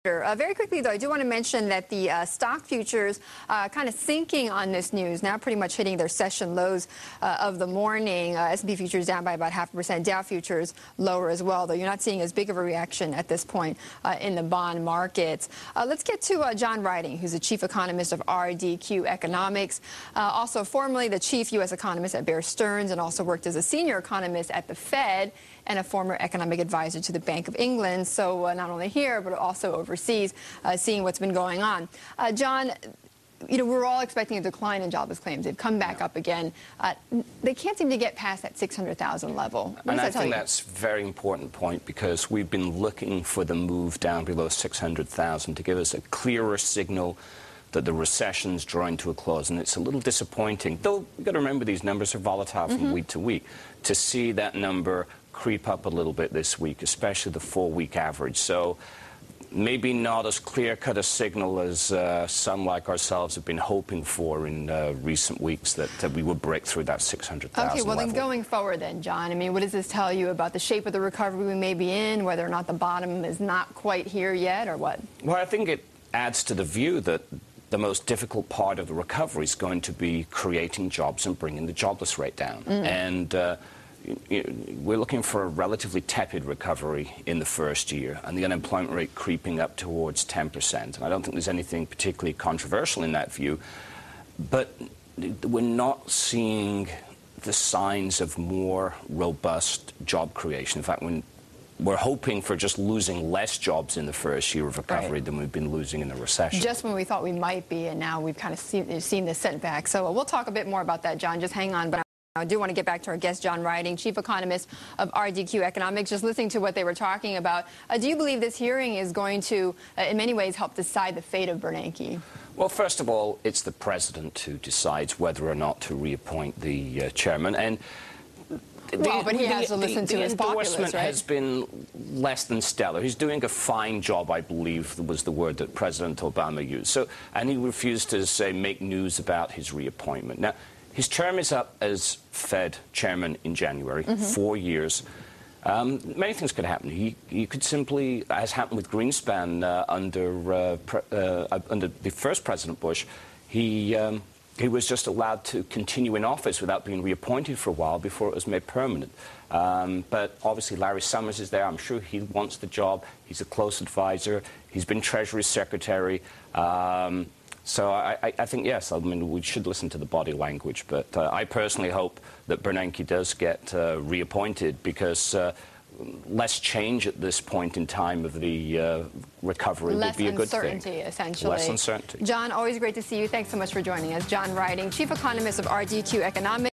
Very quickly, though, I do want to mention that the stock futures kind of sinking on this news, now pretty much hitting their session lows of the morning. S&P futures down by about 0.5%. Dow futures lower as well, though you're not seeing as big of a reaction at this point in the bond markets. Let's get to John Ryding, who's the chief economist of R.D.Q Economics, also formerly the chief U.S. economist at Bear Stearns, and also worked as a senior economist at the Fed and a former economic advisor to the Bank of England. So not only here, but also overseas, seeing what's been going on. John, we're all expecting a decline in jobless claims. They've come back up again. They can't seem to get past that 600,000 level. And I think that's a very important point, because we've been looking for the move down below 600,000 to give us a clearer signal that the recession's drawing to a close. And it's a little disappointing, though you've got to remember these numbers are volatile from week to week, to see that number creep up a little bit this week, especially the 4-week average. So maybe not as clear-cut a signal as some like ourselves have been hoping for in recent weeks, that we would break through that 600,000 Okay, well, level. then going forward then, John, I mean, what does this tell you about the shape of the recovery we may be in, whether or not the bottom is not quite here yet, or what? Well, I think it adds to the view that the most difficult part of the recovery is going to be creating jobs and bringing the jobless rate down. And we're looking for a relatively tepid recovery in the first year, and the unemployment rate creeping up towards 10%. And I don't think there's anything particularly controversial in that view, but we're not seeing the signs of more robust job creation. In fact, we're hoping for just losing less jobs in the first year of recovery than we've been losing in the recession. Just when we thought we might be, and now we've kind of seen this setback. So we'll talk a bit more about that, John. Just hang on. But I do want to get back to our guest, John Ryding, chief economist of R.D.Q Economics. Just listening to what they were talking about, do you believe this hearing is going to, in many ways, help decide the fate of Bernanke? Well, first of all, it's the president who decides whether or not to reappoint the chairman. And but he has to listen to his populace, right? The endorsement has been less than stellar. He's doing a fine job, I believe, was the word that President Obama used. So, and he refused to, say, make news about his reappointment. Now, his term is up as Fed chairman in January, 4 years. Many things could happen. He could simply, as happened with Greenspan under the first President Bush, he was just allowed to continue in office without being reappointed for a while before it was made permanent. But obviously Larry Summers is there. I'm sure he wants the job. He's a close advisor. He's been Treasury Secretary. So I think, yes, I mean, we should listen to the body language. But I personally hope that Bernanke does get reappointed, because less change at this point in time of the recovery would be a good thing. Less uncertainty, essentially. Less uncertainty. John, always great to see you. Thanks so much for joining us. John Ryding, chief economist of R.D.Q Economics.